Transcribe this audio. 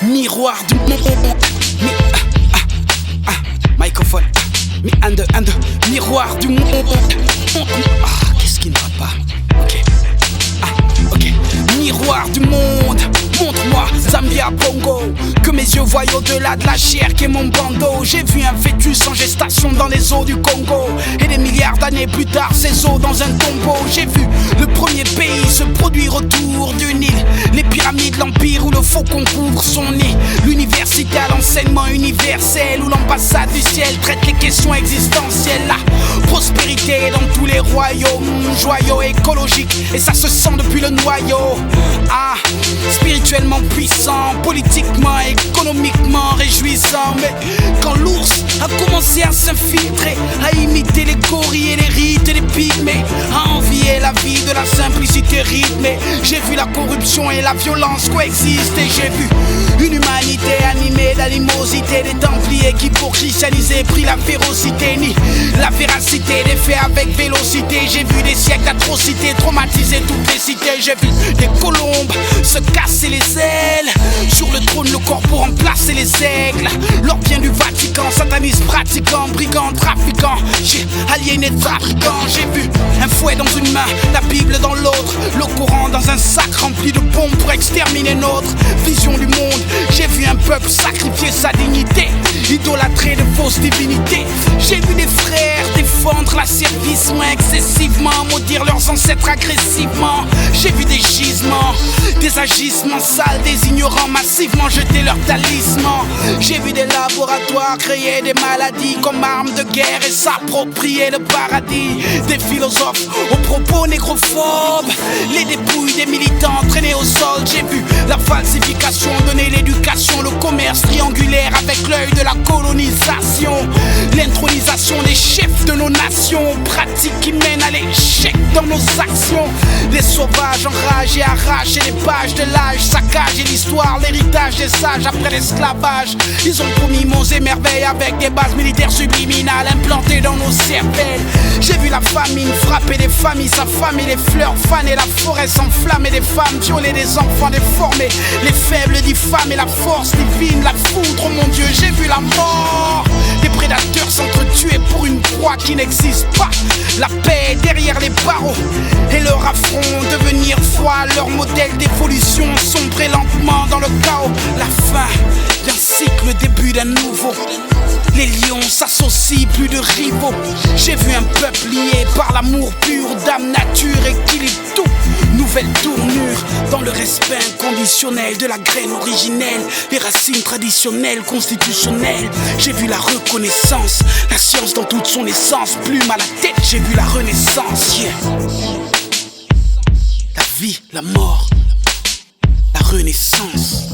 Miroir du monde. Microphone. Miroir du monde. Qu'est-ce qui ne va pas? Ok. Miroir du monde. Montre-moi Zambia Bongo, que mes yeux voient au-delà de la chair qui est mon bandeau. J'ai vu un fœtus en gestation dans les eaux du Congo, et des milliards d'années plus tard ses os dans un tombeau. J'ai vu le premier pays se produire autour d'une île, les pyramides, l'empire où le faucon couvre son nid. L'université à l'enseignement universel, où l'ambassade du ciel traite les questions existentielles. La prospérité dans tous les royaumes, joyaux écologiques, et ça se sent depuis le noyau. Spirituellement puissant, politiquement, économiquement réjouissant. Mais quand l'ours a commencé à s'infiltrer, à imiter les gorilles et les rites et les pygmées, à envier la vie de la simplicité rythmée, j'ai vu la corruption et la violence coexister. J'ai vu une humanité animée d'animosité, des templiers qui pour christianiser pris la férocité, ni la véracité des faits avec vélocité. J'ai vu des siècles d'atrocités traumatiser toutes les cités. J'ai vu des colombes se casser les ailes, sur le trône le corps pour remplacer les aigles. L'or vient du Vatican, sataniste pratiquant, brigand, trafiquant, j'ai aliéné trafiquant. J'ai vu un fouet dans une main, la Bible dans l'autre, le Coran dans un sac rempli de bombes pour exterminer notre vision du monde. J'ai vu un peuple sacrifier sa dignité, idolâtrer de fausses divinités. J'ai vu des frères défendre l'asservissement excessivement, maudire leurs ancêtres agressivement. J'ai vu des gisements, des agissements sales, des ignorants massivement jeter leurs talismans. J'ai vu des laboratoires créer des maladies comme armes de guerre et s'approprier le paradis. Des philosophes aux propos négrophobes, les dépouilles des militants traînées au sol. J'ai vu la falsification donner l'éducation, le commerce triangulaire avec l'œil de la colonisation, l'intronisation des chefs de nos nations, pratiques qui mènent à l'échec dans nos actions. Les sauvages enragés arrachent les pages de l'âge, saccagent l'histoire, l'héritage des sages après l'esclavage. Ils ont promis monts et merveilles avec des bases militaires subliminales implantées dans nos cervelles. J'ai vu la famine frapper des familles, s'affamer, les fleurs faner, la forêt s'enflammer, des femmes violer, des enfants déformés, les faibles diffamés, la force divine, la foudre, oh mon Dieu. J'ai vu la mort, des prédateurs s'entretuer pour une proie qui n'existe pas. La paix derrière les barreaux et leur affront devenir froid, leur modèle d'évolution sombrer lentement dans le chaos. La fin d'un cycle, le début d'un nouveau. Les lions s'associent, plus de rivaux. J'ai vu un peuple lié par l'amour pur d'âme, nature, équilibre, tout. Nouvelle tournure dans le respect inconditionnel de la graine originelle, les racines traditionnelles, constitutionnelles. J'ai vu la reconnaissance, la science dans toute son essence, plume à la tête. J'ai vu la renaissance, La vie, la mort, la renaissance.